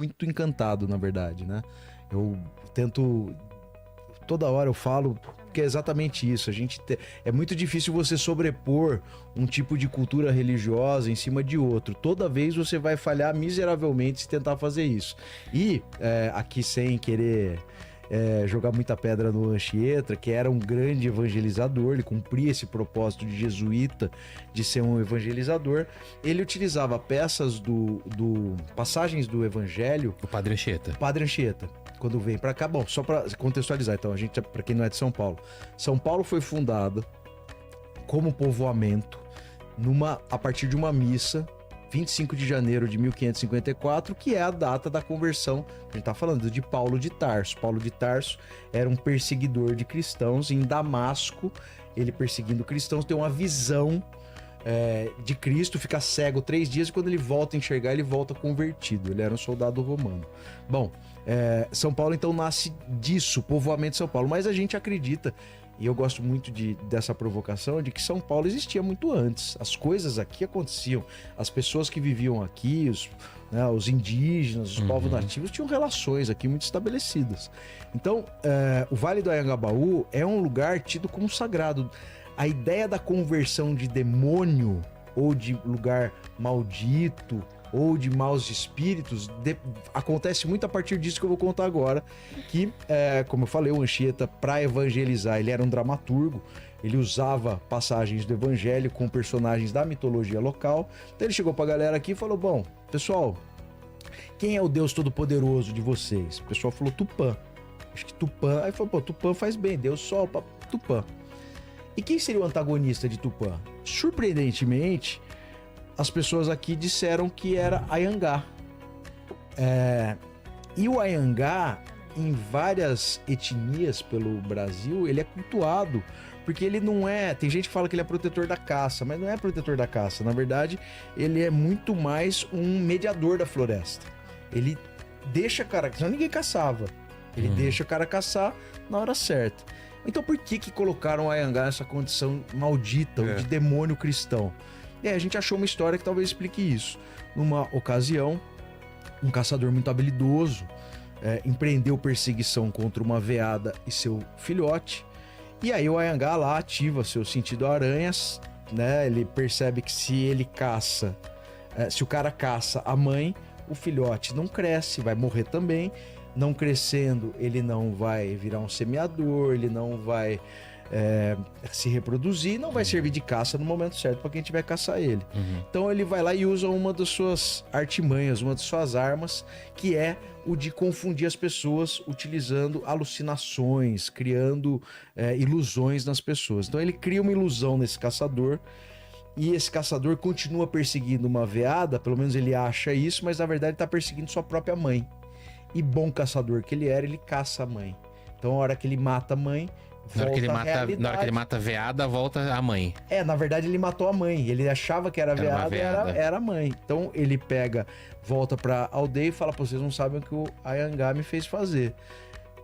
muito encantado, na verdade, né? Eu tento... Toda hora eu falo que é exatamente isso. É muito difícil você sobrepor um tipo de cultura religiosa em cima de outro. Toda vez você vai falhar miseravelmente se tentar fazer isso. E aqui, sem querer jogar muita pedra no Anchieta, que era um grande evangelizador, ele cumpria esse propósito de jesuíta de ser um evangelizador. Ele utilizava peças passagens do Evangelho. O Padre Anchieta. Padre Anchieta. Quando vem pra cá, bom, só pra contextualizar, então, pra quem não é de São Paulo. São Paulo foi fundada como povoamento a partir de uma missa, 25 de janeiro de 1554, que é a data da conversão, a gente tá falando de Paulo de Tarso. Paulo de Tarso era um perseguidor de cristãos, em Damasco, ele perseguindo cristãos, tem uma visão de Cristo, fica cego 3 dias e quando ele volta a enxergar, ele volta convertido. Ele era um soldado romano. Bom, São Paulo então nasce disso, povoamento de São Paulo, mas a gente acredita, e eu gosto muito dessa provocação, de que São Paulo existia muito antes. As coisas aqui aconteciam, as pessoas que viviam aqui, os indígenas, os povos nativos tinham relações aqui muito estabelecidas. Então, o Vale do Anhangabaú é um lugar tido como sagrado. A ideia da conversão de demônio, ou de lugar maldito, ou de maus espíritos, acontece muito a partir disso que eu vou contar agora, que, como eu falei, o Anchieta, para evangelizar, ele era um dramaturgo, ele usava passagens do evangelho com personagens da mitologia local. Então ele chegou pra galera aqui e falou: bom, pessoal, quem é o Deus Todo-Poderoso de vocês? O pessoal falou Tupã. Acho que Tupã, aí falou, pô, Tupã faz bem, Deus Sol, Tupã. E quem seria o antagonista de Tupã? Surpreendentemente, as pessoas aqui disseram que era Anhangá. E o Anhangá, em várias etnias pelo Brasil, ele é cultuado, porque ele não é... Tem gente que fala que ele é protetor da caça, mas não é protetor da caça. Na verdade, ele é muito mais um mediador da floresta. Ele deixa cara... Senão ninguém caçava. Ele deixa o cara caçar na hora certa. Então por que colocaram o Anhangá nessa condição maldita, de demônio cristão? A gente achou uma história que talvez explique isso. Numa ocasião, um caçador muito habilidoso empreendeu perseguição contra uma veada e seu filhote. E aí o Anhangá lá ativa seu sentido aranhas, né? Ele percebe que se ele caça, se o cara caça a mãe, o filhote não cresce, vai morrer também. Não crescendo, ele não vai virar um semeador, ele não vai se reproduzir, não vai servir de caça no momento certo para quem tiver caçar ele. Então ele vai lá e usa uma das suas artimanhas, uma das suas armas, que é o de confundir as pessoas utilizando alucinações, criando ilusões nas pessoas. Então ele cria uma ilusão nesse caçador, e esse caçador continua perseguindo uma veada, pelo menos ele acha isso, mas na verdade está perseguindo sua própria mãe. E bom caçador que ele era, ele caça a mãe. Então, a hora que ele mata a mãe, na hora que ele mata a veada, volta a mãe. Na verdade, ele matou a mãe. Ele achava que era veada. Era a mãe. Então, ele volta pra aldeia e fala: pô, vocês não sabem o que o Anhangá me fez fazer.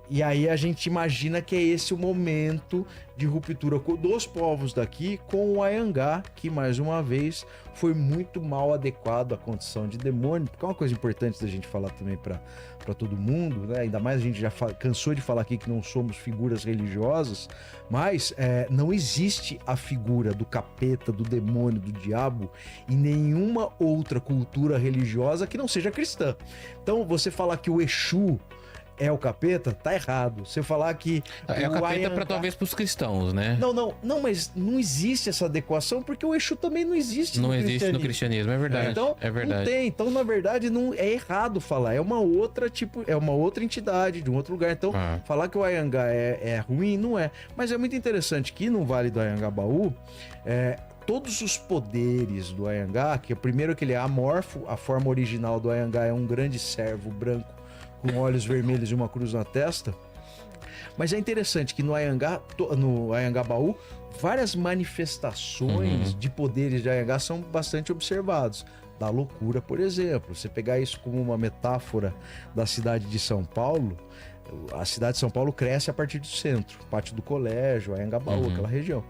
E aí a gente imagina que é esse o momento de ruptura dos povos daqui com o Anhangá, que mais uma vez foi muito mal adequado à condição de demônio, porque é uma coisa importante da gente falar também para todo mundo, né? Ainda mais a gente já cansou de falar aqui que não somos figuras religiosas, mas não existe a figura do capeta, do demônio, do diabo em nenhuma outra cultura religiosa que não seja cristã. Então você falar que o Exu é o capeta, tá errado. Você falar que o capeta para talvez pros cristãos, né? Não, mas não existe essa adequação, porque o Exu também não existe no cristianismo. Não existe no cristianismo, é verdade. Então, é verdade. Não tem. Então, na verdade, não é errado falar. É uma outra entidade de um outro lugar. Então, falar que o Anhangá é ruim, não é. Mas é muito interessante que no Vale do Anhangabaú, todos os poderes do Anhangá, que primeiro que ele é amorfo, a forma original do Anhangá é um grande servo branco com olhos vermelhos e uma cruz na testa. Mas é interessante que no Anhangabaú, várias manifestações de poderes de Anhangá são bastante observados. Da loucura, por exemplo. Você pegar isso como uma metáfora da cidade de São Paulo, a cidade de São Paulo cresce a partir do centro, Pátio do Colégio, Anhangabaú, aquela região.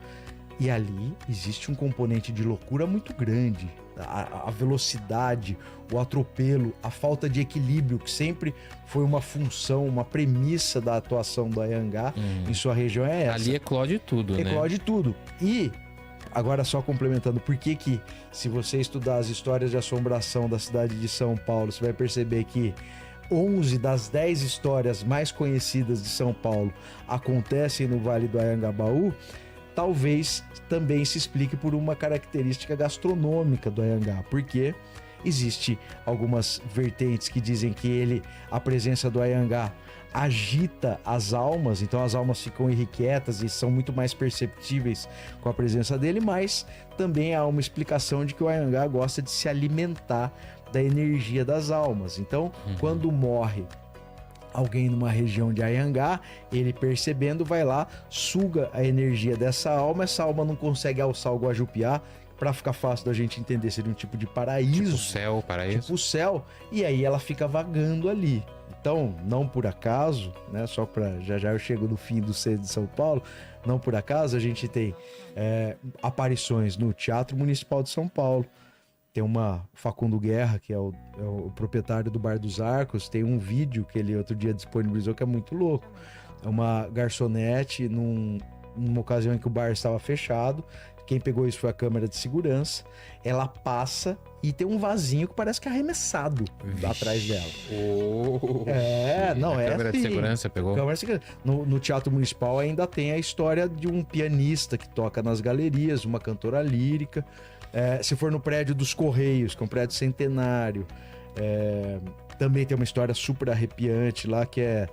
E ali existe um componente de loucura muito grande. a velocidade, o atropelo, a falta de equilíbrio, que sempre foi uma função, uma premissa da atuação do Anhangá em sua região é essa. Ali eclode tudo, né? Eclode tudo. E, agora só complementando, por que se você estudar as histórias de assombração da cidade de São Paulo, você vai perceber que 11 das 10 histórias mais conhecidas de São Paulo acontecem no Vale do Anhangabaú, talvez também se explique por uma característica gastronômica do Anhangá, porque existe algumas vertentes que dizem que a presença do Anhangá agita as almas, então as almas ficam irrequietas e são muito mais perceptíveis com a presença dele, mas também há uma explicação de que o Anhangá gosta de se alimentar da energia das almas. Então, quando morre alguém numa região de Anhangá, ele percebendo vai lá, suga a energia dessa alma, essa alma não consegue alçar o Guajupiá, para ficar fácil da gente entender, seria um tipo de paraíso. Tipo céu, paraíso. Tipo céu, e aí ela fica vagando ali. Então, não por acaso, né? Só para já eu chego no fim do centro de São Paulo, não por acaso a gente tem aparições no Teatro Municipal de São Paulo. Tem o Facundo Guerra, que é o proprietário do Bar dos Arcos, tem um vídeo que ele outro dia disponibilizou que é muito louco. É uma garçonete numa ocasião em que o bar estava fechado. Quem pegou isso foi a câmera de segurança. Ela passa e tem um vasinho que parece que é arremessado atrás dela. A câmera de segurança pegou? Câmera de segurança. No Teatro Municipal ainda tem a história de um pianista que toca nas galerias, uma cantora lírica. Se for no prédio dos Correios, que é um prédio centenário, também tem uma história super arrepiante lá, que é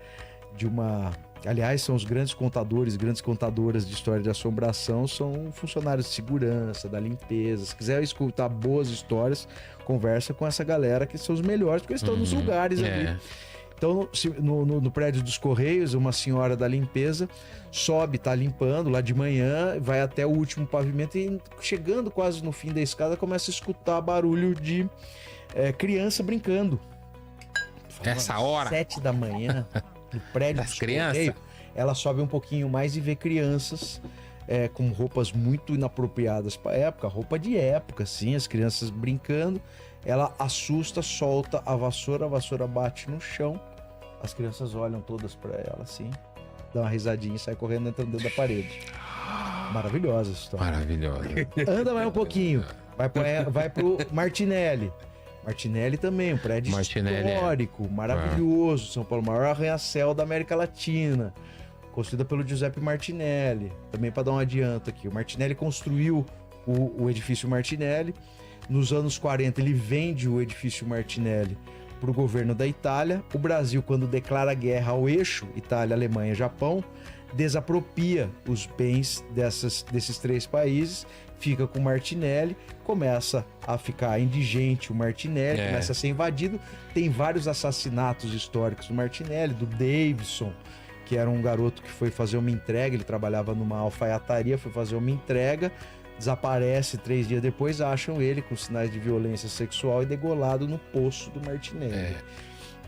de uma... Aliás, são os grandes contadores, grandes contadoras de história de assombração, são funcionários de segurança, da limpeza. Se quiser escutar boas histórias, conversa com essa galera que são os melhores, porque eles estão nos lugares ali. Então, no prédio dos Correios, uma senhora da limpeza sobe, tá limpando lá de manhã, vai até o último pavimento e chegando quase no fim da escada, começa a escutar barulho de criança brincando. Essa hora? 7 da manhã, no prédio dos Correios, ela sobe um pouquinho mais e vê crianças com roupas muito inapropriadas para a época, roupa de época, assim, as crianças brincando. Ela assusta, solta a vassoura bate no chão. As crianças olham todas para ela assim, dá uma risadinha e sai correndo, entrando dentro da parede. Maravilhosa essa história. Maravilhosa. Anda mais um pouquinho, vai pro Martinelli. Martinelli também, um prédio histórico, maravilhoso. São Paulo, maior arranha-céu da América Latina. Construída pelo Giuseppe Martinelli. Também para dar um adianto aqui. O Martinelli construiu o edifício Martinelli. Nos anos 40, ele vende o edifício Martinelli para o governo da Itália. O Brasil, quando declara guerra ao eixo Itália, Alemanha, Japão, desapropria os bens desses 3 países, fica com o Martinelli, começa a ficar indigente o Martinelli, começa a ser invadido. Tem vários assassinatos históricos do Martinelli, do Davidson, que era um garoto que foi fazer uma entrega, ele trabalhava numa alfaiataria, foi fazer uma entrega, desaparece 3 dias depois, acham ele com sinais de violência sexual e degolado no poço do Martinelli.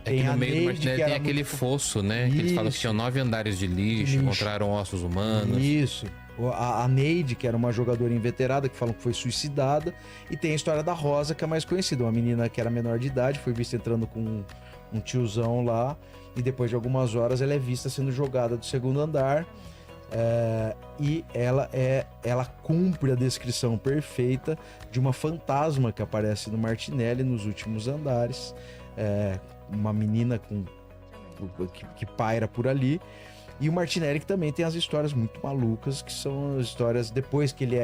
Que no meio do Martinelli tem aquele fosso, né? Que eles falam que tinham 9 andares de lixo, encontraram ossos humanos. Isso. A Neide, que era uma jogadora inveterada, que falam que foi suicidada. E tem a história da Rosa, que é mais conhecida. Uma menina que era menor de idade, foi vista entrando com um tiozão lá. E depois de algumas horas ela é vista sendo jogada do 2º andar. E ela cumpre a descrição perfeita de uma fantasma que aparece no Martinelli nos últimos andares. Uma menina que paira por ali. E o Martinelli que também tem as histórias muito malucas, que são as histórias depois que ele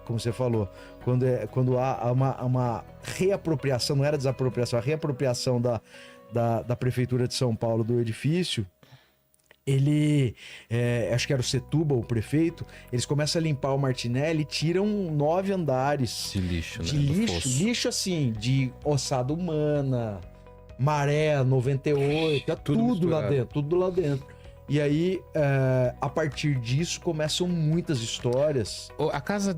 como você falou, quando há uma reapropriação, não era desapropriação, a reapropriação da Prefeitura de São Paulo do edifício. Ele, acho que era o Setúbal, o prefeito, eles começam a limpar o Martinelli e tiram 9 andares de lixo, de lixo assim, de ossada humana, maré 98, tudo lá dentro. E aí, a partir disso, começam muitas histórias. A casa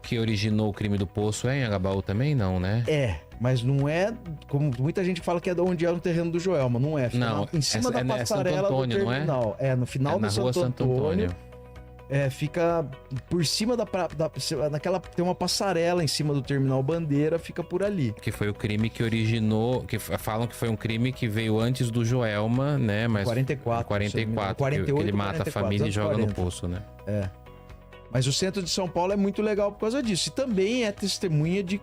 que originou o crime do poço é em Anhangabaú também? Não, né? Mas não é, como muita gente fala que é de onde é no terreno do Joelma, não é. Não, em cima da passarela Santo Antônio, do terminal. Não é? No final do na rua Santo Antônio. fica por cima naquela, tem uma passarela em cima do Terminal Bandeira, fica por ali. Que foi o crime que originou, que falam que foi um crime que veio antes do Joelma, né? Mas 44. 48, que ele mata 44, a família e joga 40. No poço, né? Mas o centro de São Paulo é muito legal por causa disso. E também é testemunha de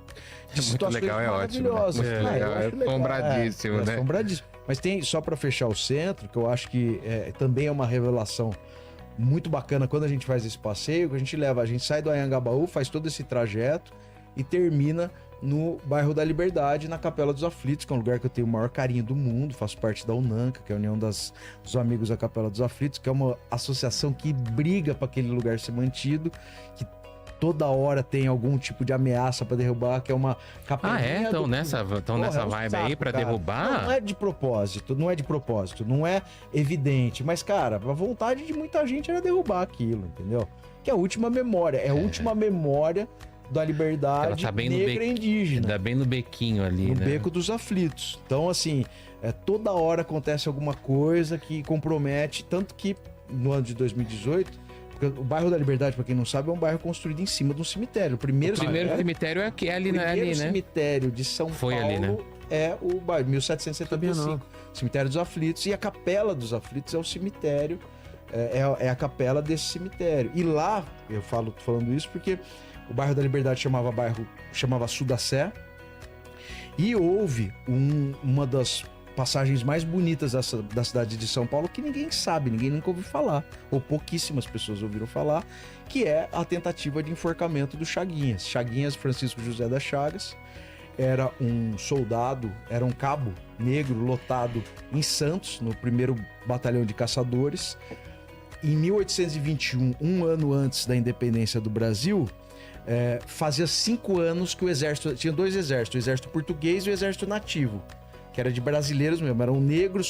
situações legal, maravilhosas. Ótimo, né? É assombradíssimo, né? Assombradíssimo. Mas tem, só para fechar o centro, que eu acho que também é uma revelação muito bacana quando a gente faz esse passeio, que a gente sai do Anhangabaú, faz todo esse trajeto e termina no bairro da Liberdade, na Capela dos Aflitos, que é um lugar que eu tenho o maior carinho do mundo, faço parte da UNANCA, que é a União dos Amigos da Capela dos Aflitos, que é uma associação que briga para aquele lugar ser mantido, que toda hora tem algum tipo de ameaça para derrubar, que é uma capelinha... Estão nessa vibe saco, aí para derrubar? Não é de propósito, não é evidente, mas, cara, a vontade de muita gente era derrubar aquilo, entendeu? Que é a última memória, a última memória da liberdade negra e indígena. Dá bem no bequinho ali, no Beco dos Aflitos. Então, assim, toda hora acontece alguma coisa que compromete, tanto que no ano de 2018, porque o bairro da Liberdade, para quem não sabe, é um bairro construído em cima de um cemitério. O primeiro cemitério é ali, né? O primeiro cemitério de São Paulo ali, né? é o bairro, 1775. Cemitério dos Aflitos. E a Capela dos Aflitos é o cemitério, é a capela desse cemitério. E lá, tô falando isso porque o bairro da Liberdade chamava Sudacé, e houve uma das passagens mais bonitas da cidade de São Paulo que ninguém sabe, ninguém nunca ouviu falar, ou pouquíssimas pessoas ouviram falar, que é a tentativa de enforcamento do Chaguinhas. Chaguinhas Francisco José das Chagas era um soldado, era um cabo negro lotado em Santos, no 1º Batalhão de Caçadores. Em 1821, um ano antes da independência do Brasil, fazia 5 anos que o exército... Tinha 2 exércitos, o exército português e o exército nativo, que era de brasileiros mesmo, eram negros